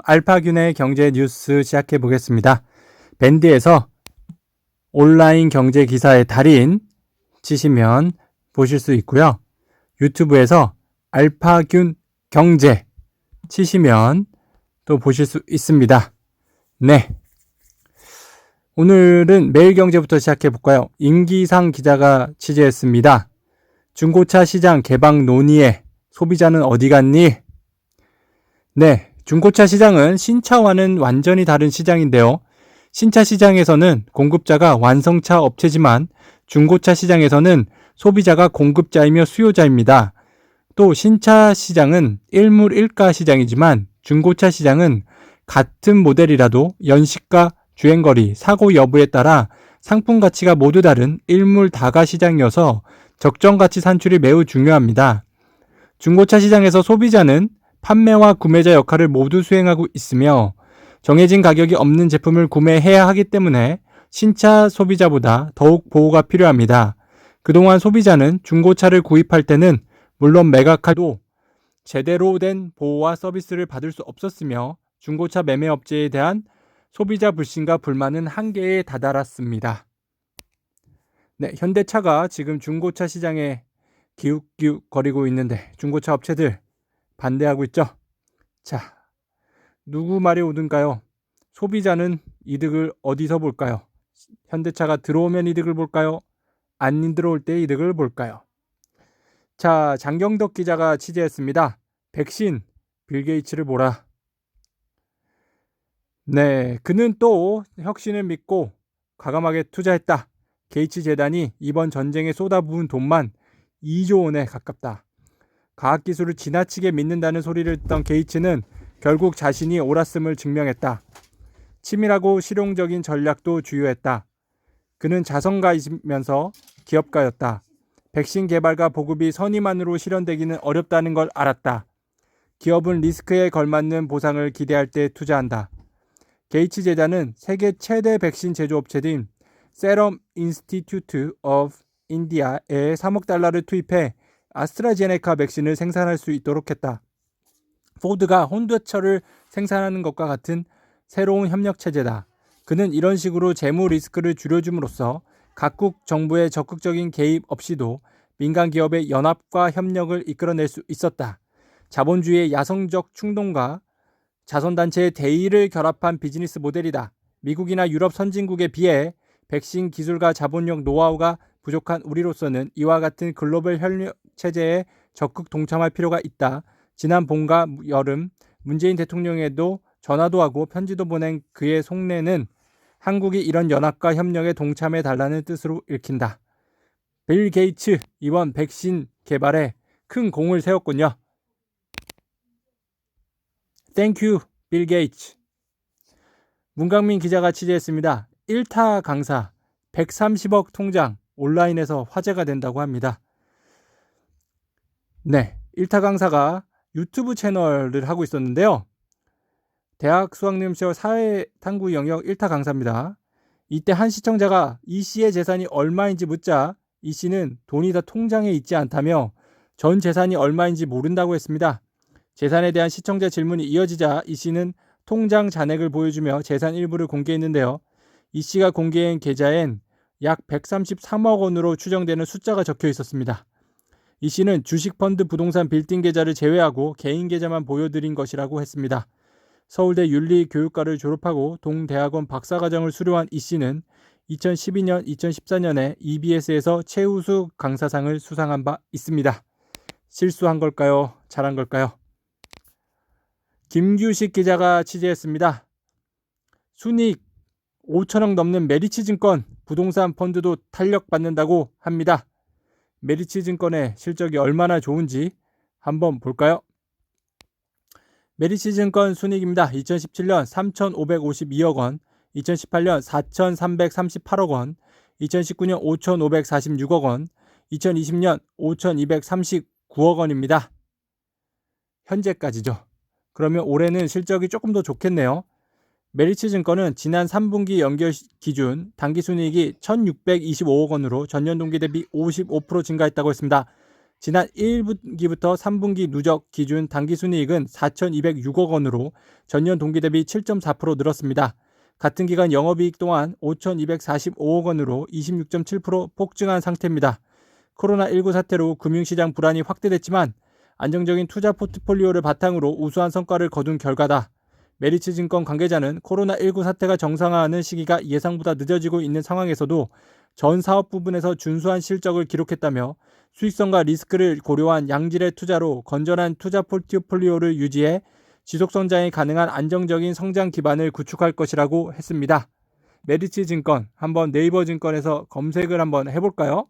알파균의 경제 뉴스 시작해 보겠습니다. 밴드에서 온라인 경제 기사의 달인 치시면 보실 수 있고요. 유튜브에서 알파균 경제 치시면 또 보실 수 있습니다. 네. 오늘은 매일경제부터 시작해 볼까요? 임기상 기자가 취재했습니다. 중고차 시장 개방 논의에 소비자는 어디 갔니? 네. 중고차 시장은 신차와는 완전히 다른 시장인데요. 신차 시장에서는 공급자가 완성차 업체지만 중고차 시장에서는 소비자가 공급자이며 수요자입니다. 또 신차 시장은 일물일가 시장이지만 중고차 시장은 같은 모델이라도 연식과 주행거리, 사고 여부에 따라 상품 가치가 모두 다른 일물 다가 시장이어서 적정 가치 산출이 매우 중요합니다. 중고차 시장에서 소비자는 판매와 구매자 역할을 모두 수행하고 있으며 정해진 가격이 없는 제품을 구매해야 하기 때문에 신차 소비자보다 더욱 보호가 필요합니다. 그동안 소비자는 중고차를 구입할 때는 물론 매각해도 제대로 된 보호와 서비스를 받을 수 없었으며 중고차 매매업체에 대한 소비자 불신과 불만은 한계에 다다랐습니다. 네, 현대차가 지금 중고차 시장에 기웃기웃거리고 있는데 중고차 업체들 반대하고 있죠. 자, 누구 말이 옳은가요? 소비자는 이득을 어디서 볼까요? 현대차가 들어오면 이득을 볼까요? 안 들어올 때 이득을 볼까요? 자, 장경덕 기자가 취재했습니다. 백신, 빌 게이츠를 보라. 네, 그는 또 혁신을 믿고 과감하게 투자했다. 게이츠 재단이 이번 전쟁에 쏟아부은 돈만 2조 원에 가깝다. 과학기술을 지나치게 믿는다는 소리를 듣던 게이츠는 결국 자신이 옳았음을 증명했다. 치밀하고 실용적인 전략도 주요했다. 그는 자선가이면서 기업가였다. 백신 개발과 보급이 선의만으로 실현되기는 어렵다는 걸 알았다. 기업은 리스크에 걸맞는 보상을 기대할 때 투자한다. 게이츠 재단은 세계 최대 백신 제조업체인 세럼 인스티튜트 오브 인디아에 3억 달러를 투입해 아스트라제네카 백신을 생산할 수 있도록 했다. 포드가 혼두처를 생산하는 것과 같은 새로운 협력 체제다. 그는 이런 식으로 재무 리스크를 줄여줌으로써 각국 정부의 적극적인 개입 없이도 민간 기업의 연합과 협력을 이끌어낼 수 있었다. 자본주의의 야성적 충동과 자선단체의 대의를 결합한 비즈니스 모델이다. 미국이나 유럽 선진국에 비해 백신 기술과 자본력 노하우가 부족한 우리로서는 이와 같은 글로벌 협력 체제에 적극 동참할 필요가 있다. 지난 봄과 여름 문재인 대통령에도 전화도 하고 편지도 보낸 그의 속내는 한국이 이런 연합과 협력에 동참해 달라는 뜻으로 읽힌다. 빌 게이츠 이번 백신 개발에 큰 공을 세웠군요. 땡큐 빌 게이츠. 문강민 기자가 취재했습니다. 1타 강사 130억 통장 온라인에서 화제가 된다고 합니다. 네, 1타 강사가 유튜브 채널을 하고 있었는데요. 대학 수학능력 사회탐구 영역 1타 강사입니다. 이때 한 시청자가 이 씨의 재산이 얼마인지 묻자 이 씨는 돈이 다 통장에 있지 않다며 전 재산이 얼마인지 모른다고 했습니다. 재산에 대한 시청자 질문이 이어지자 이 씨는 통장 잔액을 보여주며 재산 일부를 공개했는데요. 이 씨가 공개한 계좌엔 약 133억 원으로 추정되는 숫자가 적혀 있었습니다. 이 씨는 주식펀드 부동산 빌딩 계좌를 제외하고 개인 계좌만 보여드린 것이라고 했습니다. 서울대 윤리교육과를 졸업하고 동대학원 박사과정을 수료한 이 씨는 2012년, 2014년에 EBS에서 최우수 강사상을 수상한 바 있습니다. 실수한 걸까요? 잘한 걸까요? 김규식 기자가 취재했습니다. 순이익 5천억 넘는 메리츠증권 부동산 펀드도 탄력받는다고 합니다. 메리츠증권의 실적이 얼마나 좋은지 한번 볼까요? 메리츠증권 순이익입니다. 2017년 3,552억 원, 2018년 4,338억 원, 2019년 5,546억 원, 2020년 5,239억 원입니다. 현재까지죠. 그러면 올해는 실적이 조금 더 좋겠네요. 메리츠증권은 지난 3분기 연결 기준 당기순이익이 1,625억 원으로 전년 동기 대비 55% 증가했다고 했습니다. 지난 1분기부터 3분기 누적 기준 당기순이익은 4,206억 원으로 전년 동기 대비 7.4% 늘었습니다. 같은 기간 영업이익 또한 5,245억 원으로 26.7% 폭증한 상태입니다. 코로나19 사태로 금융시장 불안이 확대됐지만 안정적인 투자 포트폴리오를 바탕으로 우수한 성과를 거둔 결과다. 메리츠증권 관계자는 코로나19 사태가 정상화하는 시기가 예상보다 늦어지고 있는 상황에서도 전 사업 부분에서 준수한 실적을 기록했다며 수익성과 리스크를 고려한 양질의 투자로 건전한 투자 포트폴리오를 유지해 지속성장이 가능한 안정적인 성장 기반을 구축할 것이라고 했습니다. 메리츠증권, 한번 네이버 증권에서 검색을 한번 해볼까요?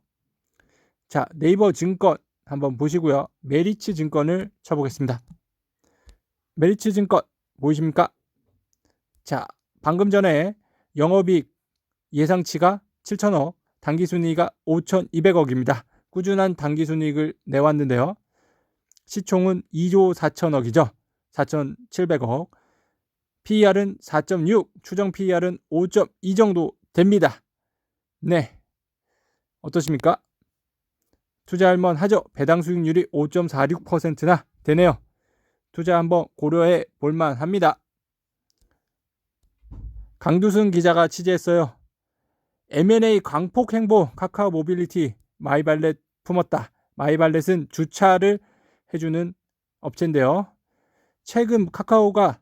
자, 네이버 증권 한번 보시고요. 메리츠증권을 쳐보겠습니다. 메리츠증권 보이십니까? 자, 방금 전에 영업이익 예상치가 7천억, 당기순이익이 5,200억입니다. 꾸준한 당기순이익을 내왔는데요. 시총은 2조 4천억이죠. 4,700억. PER은 4.6, 추정 PER은 5.2 정도 됩니다. 네, 어떠십니까? 투자할 만하죠. 배당 수익률이 5.46%나 되네요. 투자 한번 고려해 볼만 합니다. 강두순 기자가 취재했어요. M&A 광폭 행보 카카오 모빌리티 마이발렛 품었다. 마이발렛은 주차를 해주는 업체인데요. 최근 카카오가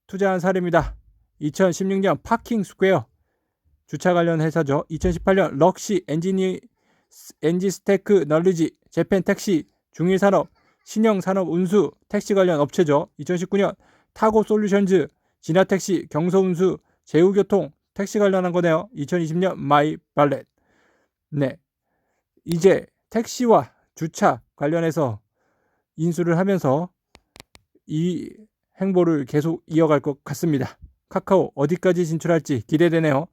투자한 사례입니다. 2016년 파킹 스퀘어 주차 관련 회사죠. 2018년 럭시 엔지스테크 널리지 재팬 택시 중일산업 신영산업 운수 택시 관련 업체죠. 2019년 타고 솔루션즈 진화택시 경서운수 제후교통 택시 관련한 거네요. 2020년 마이발렛. 네, 이제 택시와 주차 관련해서 인수를 하면서 이 행보를 계속 이어갈 것 같습니다. 카카오 어디까지 진출할지 기대되네요.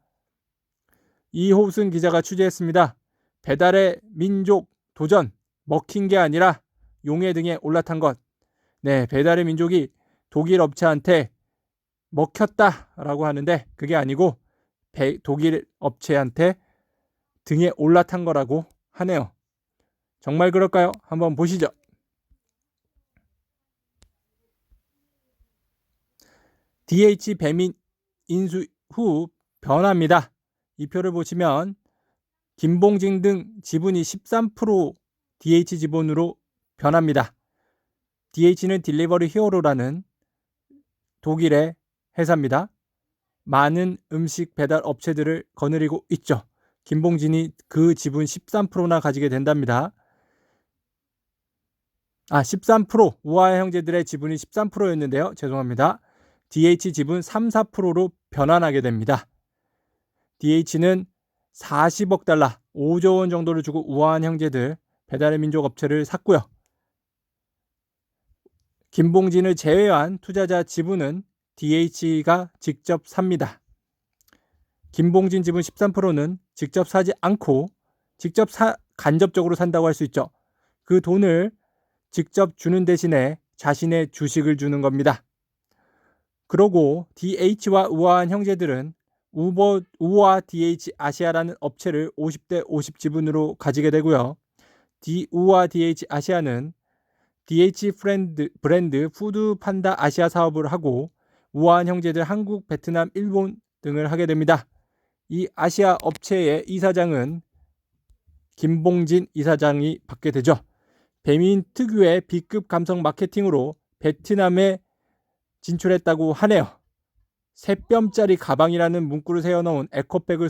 이호순 기자가 취재했습니다. 배달의 민족 도전 먹힌 게 아니라 용해 등에 올라탄 것. 네, 배달의 민족이 독일 업체한테 먹혔다라고 하는데 그게 아니고 독일 업체한테 등에 올라탄 거라고 하네요. 정말 그럴까요? 한번 보시죠. DH 배민 인수 후 변화입니다. 이 표를 보시면 김봉진 등 지분이 13% DH 지분으로 변합니다. DH는 딜리버리 히어로라는 독일의 회사입니다. 많은 음식 배달 업체들을 거느리고 있죠. 김봉진이 그 지분 13%나 가지게 된답니다. 13% 우아의 형제들의 지분이 13%였는데요. 죄송합니다. DH 지분 3, 4%로 변환하게 됩니다. DH는 40억 달러, 5조 원 정도를 주고 우아한 형제들 배달의 민족 업체를 샀고요. 김봉진을 제외한 투자자 지분은 DH가 직접 삽니다. 김봉진 지분 13%는 직접 사지 않고 간접적으로 산다고 할 수 있죠. 그 돈을 직접 주는 대신에 자신의 주식을 주는 겁니다. 그러고 DH와 우아한 형제들은 우아 DH 아시아라는 업체를 50대 50 지분으로 가지게 되고요. 우아 DH 아시아는 DH 브랜드 푸드 판다 아시아 사업을 하고 우아한 형제들 한국, 베트남, 일본 등을 하게 됩니다. 이 아시아 업체의 이사장은 김봉진 이사장이 받게 되죠. 배민 특유의 B급 감성 마케팅으로 베트남에 진출했다고 하네요. 3뼘짜리 가방이라는 문구를 세워놓은 에코백을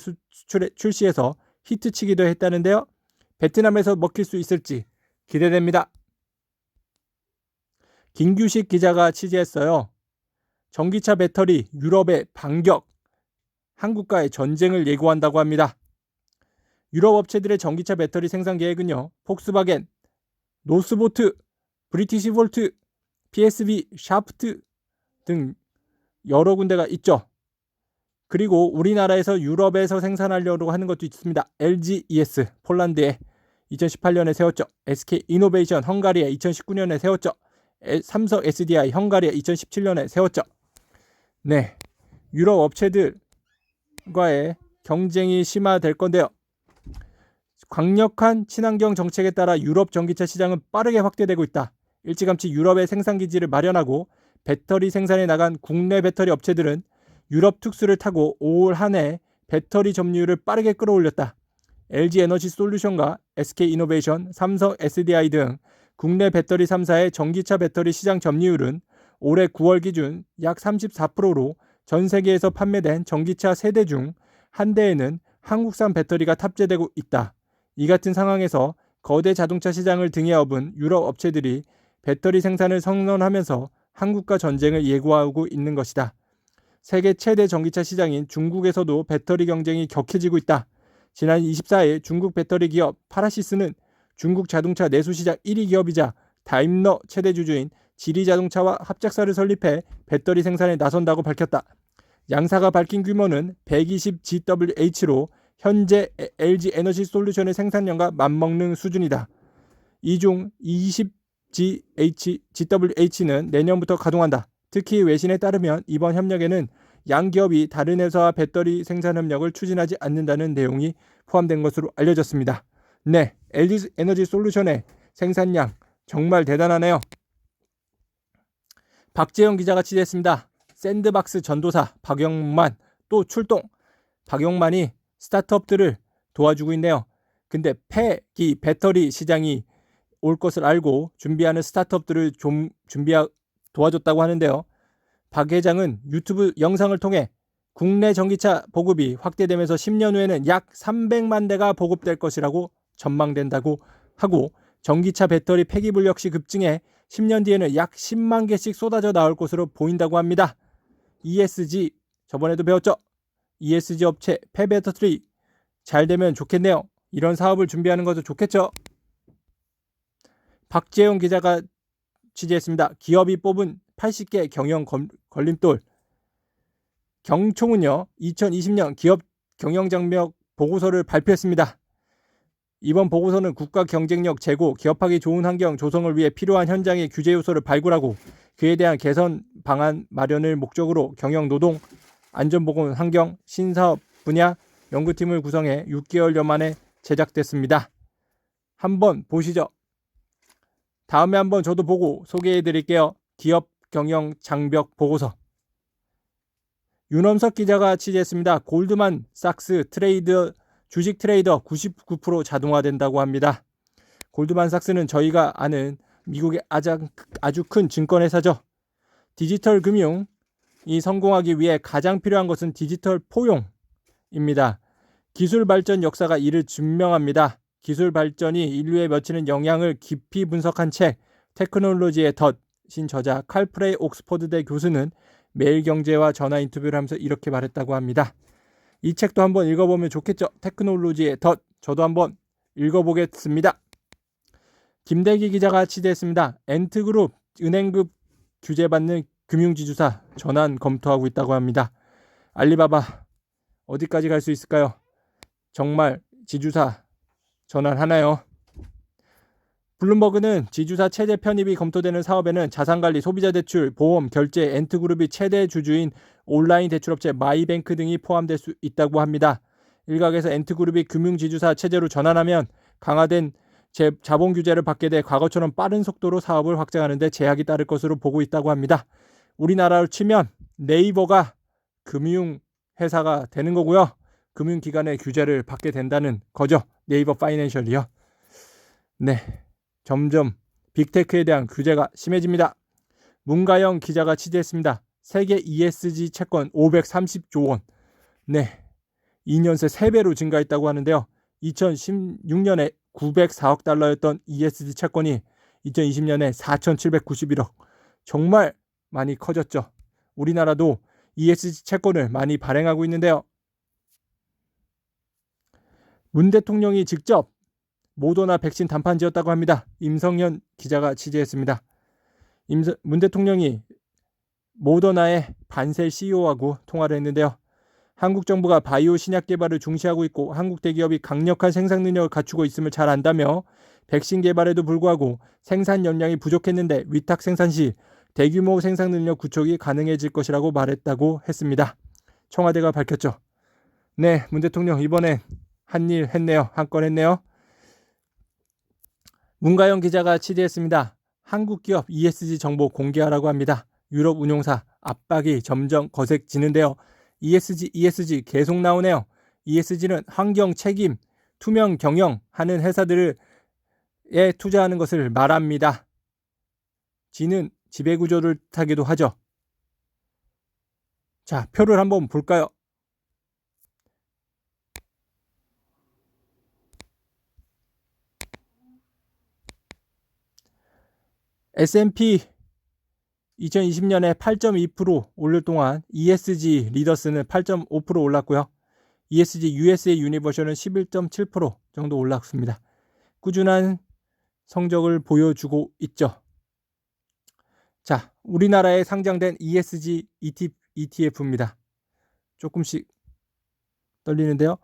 출시해서 히트치기도 했다는데요. 베트남에서 먹힐 수 있을지 기대됩니다. 김규식 기자가 취재했어요. 전기차 배터리 유럽의 반격, 한국과의 전쟁을 예고한다고 합니다. 유럽 업체들의 전기차 배터리 생산 계획은요. 폭스바겐, 노스보트, 브리티시볼트, PSB, 샤프트 등 여러 군데가 있죠. 그리고 우리나라에서 유럽에서 생산하려고 하는 것도 있습니다. LGES 폴란드에 2018년에 세웠죠. SK 이노베이션 헝가리에 2019년에 세웠죠. 삼성 SDI 헝가리에 2017년에 세웠죠. 네, 유럽 업체들과의 경쟁이 심화될 건데요. 강력한 친환경 정책에 따라 유럽 전기차 시장은 빠르게 확대되고 있다. 일찌감치 유럽의 생산기지를 마련하고 배터리 생산에 나간 국내 배터리 업체들은 유럽 특수를 타고 올 한 해 배터리 점유율을 빠르게 끌어올렸다. LG 에너지 솔루션과 SK 이노베이션, 삼성 SDI 등 국내 배터리 3사의 전기차 배터리 시장 점유율은 올해 9월 기준 약 34%로 전 세계에서 판매된 전기차 3대 중 한 대에는 한국산 배터리가 탑재되고 있다. 이 같은 상황에서 거대 자동차 시장을 등에 업은 유럽 업체들이 배터리 생산을 선언하면서 한국과 전쟁을 예고하고 있는 것이다. 세계 최대 전기차 시장인 중국에서도 배터리 경쟁이 격해지고 있다. 지난 24일 중국 배터리 기업 파라시스는 중국 자동차 내수 시장 1위 기업이자 다임러 최대 주주인 지리자동차와 합작사를 설립해 배터리 생산에 나선다고 밝혔다. 양사가 밝힌 규모는 120GWh로 현재 LG 에너지 솔루션의 생산량과 맞먹는 수준이다. 이 중 20GWh는 내년부터 가동한다. 특히 외신에 따르면 이번 협력에는 양 기업이 다른 회사와 배터리 생산 협력을 추진하지 않는다는 내용이 포함된 것으로 알려졌습니다. 네, LG 에너지 솔루션의 생산량 정말 대단하네요. 박재영 기자가 취재했습니다. 샌드박스 전도사 박영만 또 출동. 박영만이 스타트업들을 도와주고 있네요. 근데 폐기 배터리 시장이 올 것을 알고 준비하는 스타트업들을 좀 도와줬다고 하는데요. 박 회장은 유튜브 영상을 통해 국내 전기차 보급이 확대되면서 10년 후에는 약 300만 대가 보급될 것이라고 전망된다고 하고 전기차 배터리 폐기물 역시 급증해 10년 뒤에는 약 10만 개씩 쏟아져 나올 것으로 보인다고 합니다. ESG 저번에도 배웠죠. ESG 업체 폐배터리 잘 되면 좋겠네요. 이런 사업을 준비하는 것도 좋겠죠. 박재용 기자가 취재했습니다. 기업이 뽑은 80개 경영 걸림돌. 경총은요 2020년 기업 경영장벽 보고서를 발표했습니다. 이번 보고서는 국가 경쟁력 제고, 기업하기 좋은 환경 조성을 위해 필요한 현장의 규제 요소를 발굴하고 그에 대한 개선 방안 마련을 목적으로 경영 노동, 안전보건 환경, 신사업 분야 연구팀을 구성해 6개월여 만에 제작됐습니다. 한번 보시죠. 다음에 한번 저도 보고 소개해 드릴게요. 기업 경영 장벽 보고서. 윤엄석 기자가 취재했습니다. 골드만 삭스 주식 트레이더 99% 자동화된다고 합니다. 골드만삭스는 저희가 아는 미국의 아주 큰 증권회사죠. 디지털 금융이 성공하기 위해 가장 필요한 것은 디지털 포용입니다. 기술 발전 역사가 이를 증명합니다. 기술 발전이 인류에 미치는 영향을 깊이 분석한 책 테크놀로지의 덫인 저자 칼프레이 옥스퍼드대 교수는 매일경제와 전화 인터뷰를 하면서 이렇게 말했다고 합니다. 이 책도 한번 읽어보면 좋겠죠. 테크놀로지의 덫. 저도 한번 읽어보겠습니다. 김대기 기자가 취재했습니다. 엔트그룹 은행급 규제받는 금융지주사 전환 검토하고 있다고 합니다. 알리바바 어디까지 갈 수 있을까요? 정말 지주사 전환하나요? 블룸버그는 지주사 체제 편입이 검토되는 사업에는 자산관리, 소비자대출, 보험, 결제, 엔트그룹이 최대 주주인 온라인 대출업체 마이뱅크 등이 포함될 수 있다고 합니다. 일각에서 엔트그룹이 금융지주사 체제로 전환하면 강화된 자본 규제를 받게 돼 과거처럼 빠른 속도로 사업을 확장하는 데 제약이 따를 것으로 보고 있다고 합니다. 우리나라로 치면 네이버가 금융회사가 되는 거고요. 금융기관의 규제를 받게 된다는 거죠. 네이버 파이낸셜이요. 네, 점점 빅테크에 대한 규제가 심해집니다. 문가영 기자가 취재했습니다. 세계 ESG 채권 530조 원. 네, 2년 새 3배로 증가했다고 하는데요. 2016년에 904억 달러였던 ESG 채권이 2020년에 4,791억. 정말 많이 커졌죠. 우리나라도 ESG 채권을 많이 발행하고 있는데요. 문 대통령이 직접 모더나 백신 단판지었다고 합니다. 임성현 기자가 취재했습니다. 문 대통령이 모더나의 반셀 CEO하고 통화를 했는데요. 한국 정부가 바이오 신약 개발을 중시하고 있고 한국 대기업이 강력한 생산 능력을 갖추고 있음을 잘 안다며 백신 개발에도 불구하고 생산 역량이 부족했는데 위탁 생산 시 대규모 생산 능력 구축이 가능해질 것이라고 말했다고 했습니다. 청와대가 밝혔죠. 네, 문 대통령 이번엔 한 일 했네요. 한 건 했네요. 문가영 기자가 취재했습니다. 한국 기업 ESG 정보 공개하라고 합니다. 유럽 운용사 압박이 점점 거세지는데요. ESG 계속 나오네요. ESG는 환경 책임, 투명 경영하는 회사들에 투자하는 것을 말합니다. G는 지배구조를 타기도 하죠. 자, 표를 한번 볼까요? S&P 2020년에 8.2% 오를 동안 ESG 리더스는 8.5% 올랐고요. ESG USA 유니버셜은 11.7% 정도 올랐습니다. 꾸준한 성적을 보여주고 있죠. 자, 우리나라에 상장된 ESG ETF입니다. 조금씩 떨리는데요.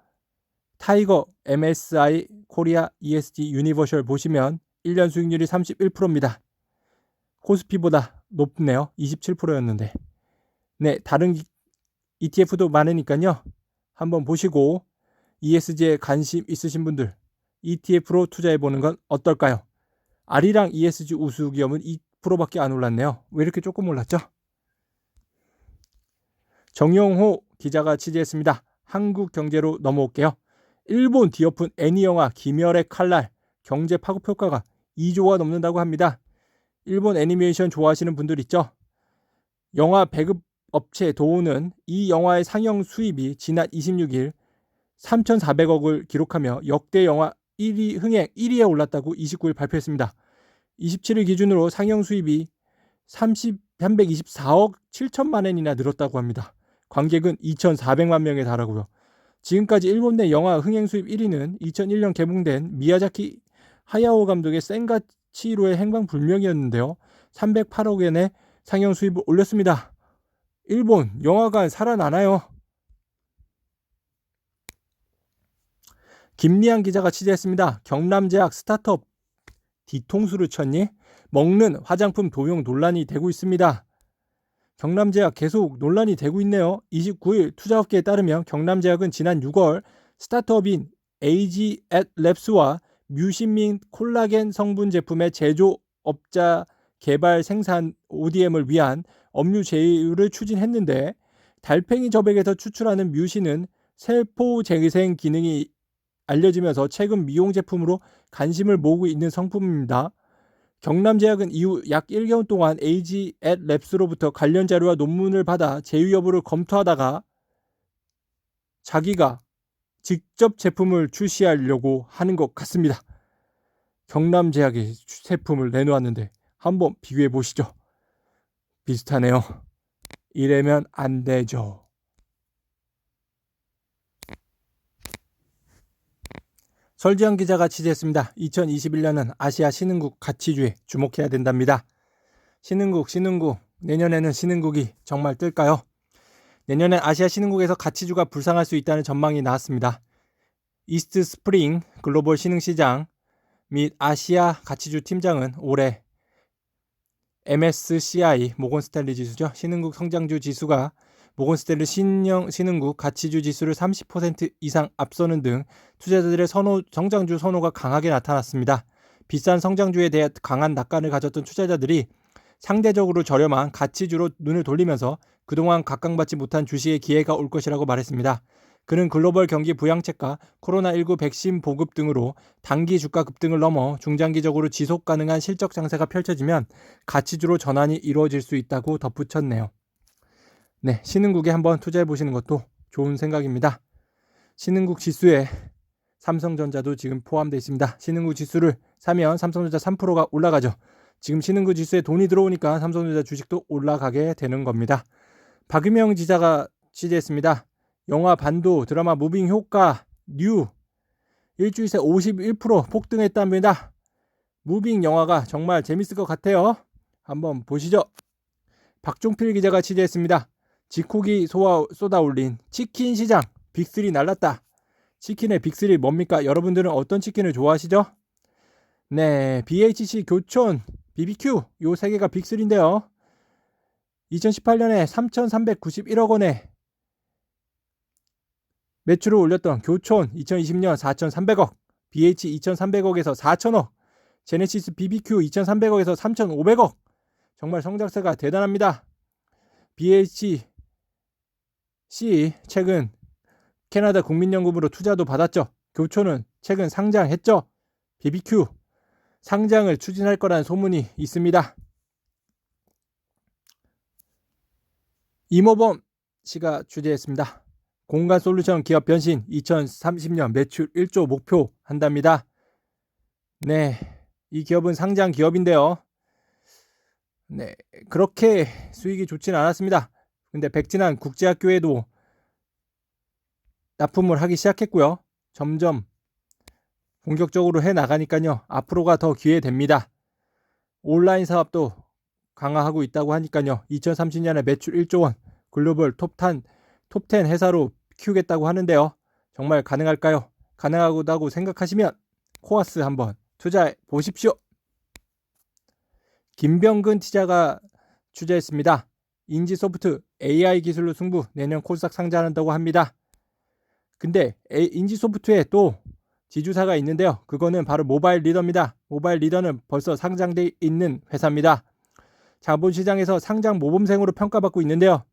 타이거 MSI 코리아 ESG 유니버셜 보시면 1년 수익률이 31%입니다. 코스피보다 높네요. 27%였는데. 네, 다른 ETF도 많으니까요. 한번 보시고 ESG에 관심 있으신 분들 ETF로 투자해보는 건 어떨까요? 아리랑 ESG 우수 기업은 2%밖에 안 올랐네요. 왜 이렇게 조금 올랐죠? 정용호 기자가 취재했습니다. 한국 경제로 넘어올게요. 일본 디오픈 애니영화 김열의 칼날 경제 파급 효과가 2조가 넘는다고 합니다. 일본 애니메이션 좋아하시는 분들 있죠? 영화 배급 업체 도우는 이 영화의 상영 수입이 지난 26일 3,400억을 기록하며 역대 영화 1위 흥행 1위에 올랐다고 29일 발표했습니다. 27일 기준으로 상영 수입이 324억 7천만 원이나 늘었다고 합니다. 관객은 2,400만 명에 달하고요. 지금까지 일본 내 영화 흥행 수입 1위는 2001년 개봉된 미야자키 하야오 감독의 센가치로의 행방불명이었는데요. 308억 엔의 상영 수입을 올렸습니다. 일본 영화관 살아나나요? 김리한 기자가 취재했습니다. 경남제약 스타트업 뒤통수를 쳤니? 먹는 화장품 도용 논란이 되고 있습니다. 경남제약 계속 논란이 되고 있네요. 29일 투자업계에 따르면 경남제약은 지난 6월 스타트업인 AG랩스와 뮤신 및 콜라겐 성분 제품의 제조업자 개발 생산 ODM을 위한 업무 제휴를 추진했는데 달팽이 젖액에서 추출하는 뮤신은 세포 재생 기능이 알려지면서 최근 미용 제품으로 관심을 모으고 있는 성품입니다. 경남제약은 이후 약 1개월 동안 AG랩스로부터 관련 자료와 논문을 받아 제휴 여부를 검토하다가 자기가 직접 제품을 출시하려고 하는 것 같습니다. 경남제약이 제품을 내놓았는데 한번 비교해 보시죠. 비슷하네요. 이래면 안 되죠. 설지현 기자가 취재했습니다. 2021년은 아시아 신흥국 가치주에 주목해야 된답니다. 신흥국 내년에는 신흥국이 정말 뜰까요? 내년엔 아시아 신흥국에서 가치주가 불상할 수 있다는 전망이 나왔습니다. 이스트 스프링 글로벌 신흥시장 및 아시아 가치주 팀장은 올해 MSCI 모건스탠리 지수죠. 신흥국 성장주 지수가 모건스탠리 신흥국 가치주 지수를 30% 이상 앞서는 등 투자자들의 성장주 선호가 강하게 나타났습니다. 비싼 성장주에 대해 강한 낙관을 가졌던 투자자들이 상대적으로 저렴한 가치주로 눈을 돌리면서 그동안 각광받지 못한 주식의 기회가 올 것이라고 말했습니다. 그는 글로벌 경기 부양책과 코로나19 백신 보급 등으로 단기 주가 급등을 넘어 중장기적으로 지속 가능한 실적 장세가 펼쳐지면 가치주로 전환이 이루어질 수 있다고 덧붙였네요. 네, 신흥국에 한번 투자해 보시는 것도 좋은 생각입니다. 신흥국 지수에 삼성전자도 지금 포함되어 있습니다. 신흥국 지수를 사면 삼성전자 3%가 올라가죠. 지금 신흥국 지수에 돈이 들어오니까 삼성전자 주식도 올라가게 되는 겁니다. 박유명 기자가 취재했습니다. 영화 반도 드라마 무빙 효과 뉴 일주일 새 51% 폭등했답니다. 무빙 영화가 정말 재밌을 것 같아요. 한번 보시죠. 박종필 기자가 취재했습니다. 지코기 쏟아올린 치킨 시장 빅3 날랐다. 치킨의 빅3 뭡니까? 여러분들은 어떤 치킨을 좋아하시죠? 네, BHC, 교촌, BBQ 요 세 개가 빅3인데요. 2018년에 3,391억 원에 매출을 올렸던 교촌 2020년 4,300억, BH 2,300억에서 4,000억, 제네시스 BBQ 2,300억에서 3,500억. 정말 성장세가 대단합니다. BHC 최근 캐나다 국민연금으로 투자도 받았죠. 교촌은 최근 상장했죠. BBQ 상장을 추진할 거라는 소문이 있습니다. 이모범 씨가 주재했습니다. 공간 솔루션 기업 변신 2030년 매출 1조 목표 한답니다. 네, 이 기업은 상장 기업인데요. 네, 그렇게 수익이 좋지는 않았습니다. 근데 백진한 국제학교에도 납품을 하기 시작했고요. 점점 본격적으로 해 나가니까요. 앞으로가 더 기회됩니다. 온라인 사업도 강화하고 있다고 하니까요. 2030년에 매출 1조 원, 글로벌 톱10 회사로 키우겠다고 하는데요. 정말 가능할까요? 가능하다고 생각하시면 코아스 한번 투자해 보십시오. 김병근 티자가 투자했습니다. 인지소프트 AI 기술로 승부, 내년 코스닥 상장한다고 합니다. 근데 인지소프트에 또 지주사가 있는데요. 그거는 바로 모바일 리더입니다. 모바일 리더는 벌써 상장돼 있는 회사입니다. 자본시장에서 상장 모범생으로 평가받고 있는데요.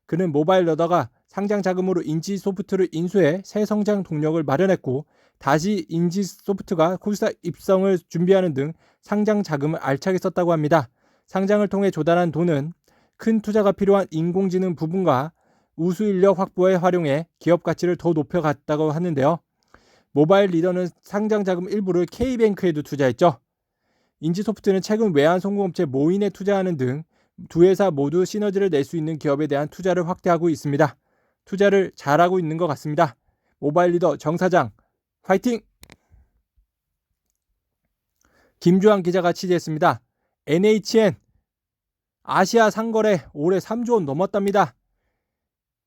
그는 모바일 리더가 상장 자금으로 인지소프트를 인수해 새 성장 동력을 마련했고, 다시 인지소프트가 코스닥 입성을 준비하는 등 상장 자금을 알차게 썼다고 합니다. 상장을 통해 조달한 돈은 큰 투자가 필요한 인공지능 부분과 우수 인력 확보에 활용해 기업 가치를 더 높여갔다고 하는데요. 모바일 리더는 상장 자금 일부를 K뱅크에도 투자했죠. 인지소프트는 최근 외환 송금업체 모인에 투자하는 등 두 회사 모두 시너지를 낼 수 있는 기업에 대한 투자를 확대하고 있습니다. 투자를 잘하고 있는 것 같습니다. 모바일 리더 정 사장 화이팅! 김주환 기자가 취재했습니다. NHN 아시아 상거래 올해 3조 원 넘었답니다.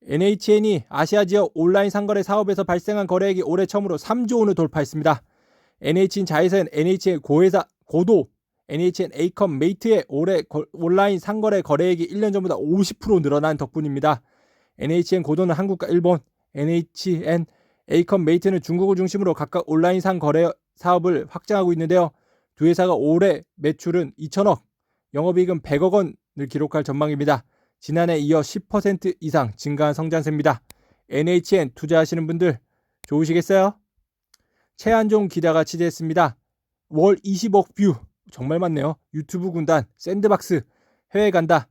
NHN이 아시아 지역 온라인 상거래 사업에서 발생한 거래액이 올해 처음으로 3조 원을 돌파했습니다. NHN 자회사인 NHN 고도 NHN 에이컴 메이트의 올해 온라인 상거래 거래액이 1년 전보다 50% 늘어난 덕분입니다. NHN 고도는 한국과 일본, NHN 에이컴 메이트는 중국을 중심으로 각각 온라인 상거래 사업을 확장하고 있는데요. 두 회사가 올해 매출은 2천억, 영업이익은 100억 원을 기록할 전망입니다. 지난해 이어 10% 이상 증가한 성장세입니다. NHN 투자하시는 분들 좋으시겠어요? 최한종 기자가 취재했습니다. 월 20억 뷰 정말 많네요. 유튜브 군단 샌드박스 해외 간다.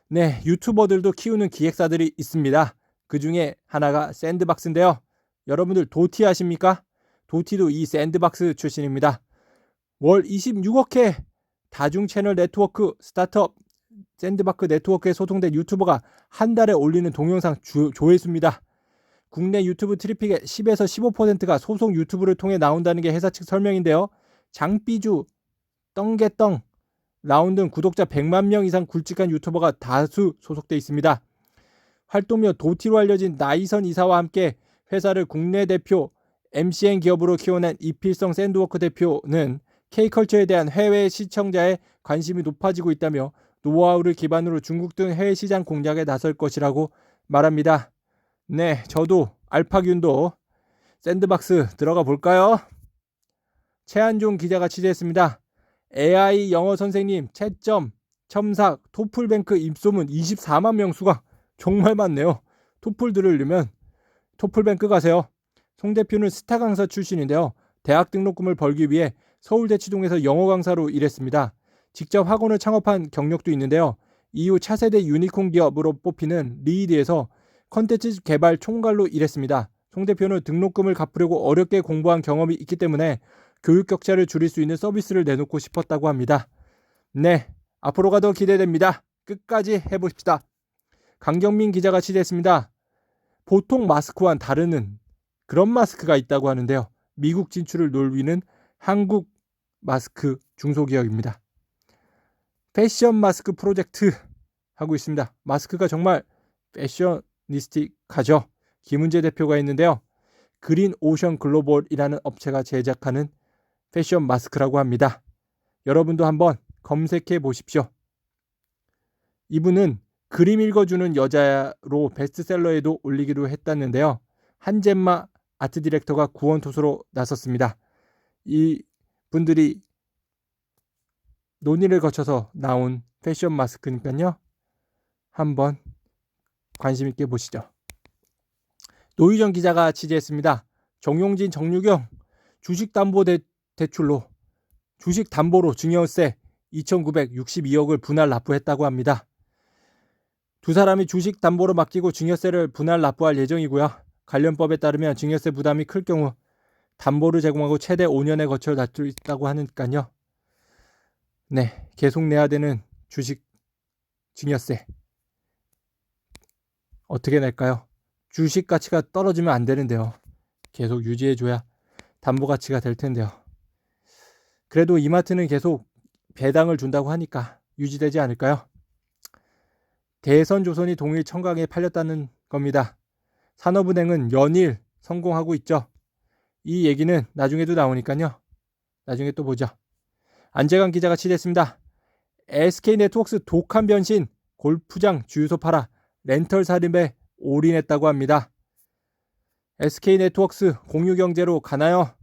네, 유튜버들도 키우는 기획사들이 있습니다. 그 중에 하나가 샌드박스인데요. 여러분들 도티 아십니까? 도티도 이 샌드박스 출신입니다. 월 26억 회 다중 채널 네트워크 스타트업 샌드박스 네트워크에 소통된 유튜버가 한 달에 올리는 동영상 조회수입니다. 국내 유튜브 트래픽의 10에서 15%가 소속 유튜브를 통해 나온다는 게 회사 측 설명인데요. 장삐주, 떵개떵, 라운 등 구독자 100만 명 이상 굵직한 유튜버가 다수 소속돼 있습니다. 활동명 도티로 알려진 나이선 이사와 함께 회사를 국내 대표 MCN 기업으로 키워낸 이필성 샌드워크 대표는 K컬처에 대한 해외 시청자의 관심이 높아지고 있다며 노하우를 기반으로 중국 등 해외 시장 공략에 나설 것이라고 말합니다. 네, 저도 알파균도 샌드박스 들어가 볼까요? 최한종 기자가 취재했습니다. AI 영어 선생님 채점, 첨삭, 토플뱅크 입소문 24만 명 수강. 정말 많네요. 토플 들으려면 토플뱅크 가세요. 송 대표는 스타 강사 출신인데요. 대학 등록금을 벌기 위해 서울대치동에서 영어 강사로 일했습니다. 직접 학원을 창업한 경력도 있는데요. 이후 차세대 유니콘 기업으로 뽑히는 리드에서 컨텐츠 개발 총괄로 일했습니다. 송 대표는 등록금을 갚으려고 어렵게 공부한 경험이 있기 때문에 교육 격차를 줄일 수 있는 서비스를 내놓고 싶었다고 합니다. 네, 앞으로가 더 기대됩니다. 끝까지 해보십시다. 강경민 기자가 취재했습니다. 보통 마스크와는 다른 그런 마스크가 있다고 하는데요. 미국 진출을 노리는 한국 마스크 중소기업입니다. 패션 마스크 프로젝트 하고 있습니다. 마스크가 정말 패셔니스틱하죠. 김은재 대표가 있는데요. 그린 오션 글로벌이라는 업체가 제작하는 패션 마스크라고 합니다. 여러분도 한번 검색해 보십시오. 이분은 그림 읽어주는 여자로 베스트셀러에도 올리기로 했다는데요. 한잼마 아트 디렉터가 구원투수로 나섰습니다. 이 분들이 논의를 거쳐서 나온 패션 마스크니까요. 한번 관심 있게 보시죠. 노유정 기자가 취재했습니다. 정용진, 정유경 주식담보대출로 주식담보로 증여세 2,962억을 분할 납부했다고 합니다. 두 사람이 주식담보로 맡기고 증여세를 분할 납부할 예정이고요. 관련 법에 따르면 증여세 부담이 클 경우 담보를 제공하고 최대 5년에 거쳐 낼 수 있다고 하니까요. 네, 계속 내야 되는 주식 증여세 어떻게 낼까요? 주식 가치가 떨어지면 안 되는데요. 계속 유지해줘야 담보 가치가 될 텐데요. 그래도 이마트는 계속 배당을 준다고 하니까 유지되지 않을까요? 대선조선이 동일 청각에 팔렸다는 겁니다. 산업은행은 연일 성공하고 있죠. 이 얘기는 나중에도 나오니까요. 나중에 또 보죠. 안재관 기자가 취재했습니다. SK네트워크스 독한 변신, 골프장 주유소 팔아 렌털 살인에 올인했다고 합니다. SK네트워크스 공유경제로 가나요?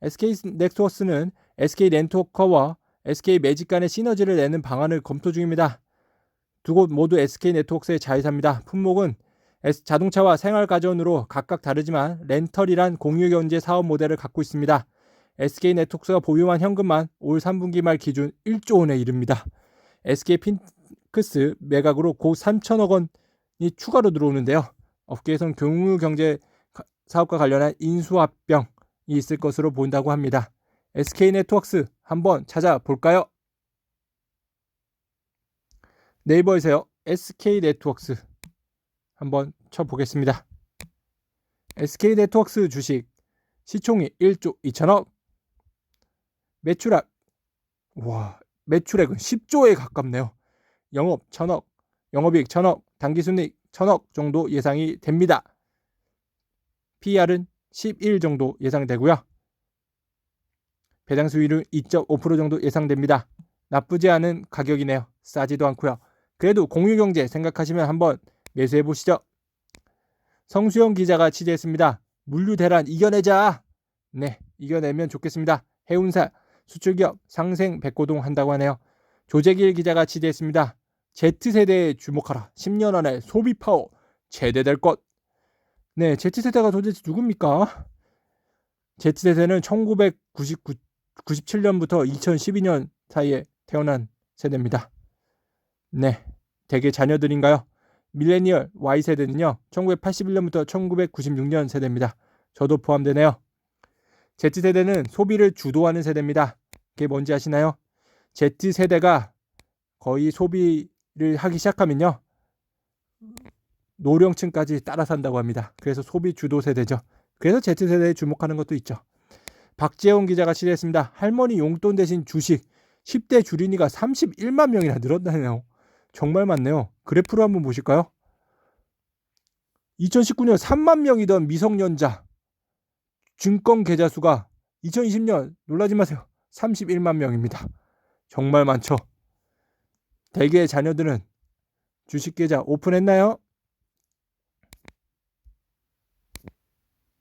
SK네트워크스는 SK렌터카와 SK매직 간의 시너지를 내는 방안을 검토 중입니다. 두 곳 모두 SK네트워크스의 자회사입니다. 품목은 자동차와 생활가전으로 각각 다르지만 렌털이란 공유경제 사업 모델을 갖고 있습니다. SK네트워크스가 보유한 현금만 올 3분기 말 기준 1조 원에 이릅니다. SK핑크스 매각으로 고 3천억 원이 추가로 들어오는데요. 업계에선 공유경제 사업과 관련한 인수합병이 있을 것으로 보인다고 합니다. SK네트워크스 한번 찾아볼까요? 네이버에서요. SK네트워크스 한번 쳐보겠습니다. SK네트워크스 주식 시총이 1조 2천억, 매출액 매출액은 10조에 가깝네요. 영업 1,000억, 영업이익 1,000억, 당기순이익 1,000억 정도 예상이 됩니다. PR은 11 정도 예상되고요. 배당 수익률은 2.5% 정도 예상됩니다. 나쁘지 않은 가격이네요. 싸지도 않고요. 그래도 공유경제 생각하시면 한번 매수해 보시죠. 성수영 기자가 취재했습니다. 물류 대란 이겨내자. 네, 이겨내면 좋겠습니다. 해운사 수출기업 상생 백고동 한다고 하네요. 조재길 기자가 취재했습니다. Z세대에 주목하라. 10년 안에 소비 파워 제대될 것. 네, Z세대가 도대체 누굽니까? Z세대는 1997년부터 2012년 사이에 태어난 세대입니다. 네, 대개 자녀들인가요? 밀레니얼 Y세대는요. 1981년부터 1996년 세대입니다. 저도 포함되네요. Z세대는 소비를 주도하는 세대입니다. 그게 뭔지 아시나요? Z세대가 거의 소비를 하기 시작하면요. 노령층까지 따라 산다고 합니다. 그래서 소비 주도 세대죠. 그래서 Z세대에 주목하는 것도 있죠. 박재홍 기자가 취재했습니다. 할머니 용돈 대신 주식 10대 주린이가 31만 명이나 늘었다네요. 정말 많네요. 그래프로 한번 보실까요? 2019년 3만 명이던 미성년자 증권 계좌 수가 2020년 놀라지 마세요. 31만 명입니다. 정말 많죠. 대개의 자녀들은 주식 계좌 오픈했나요?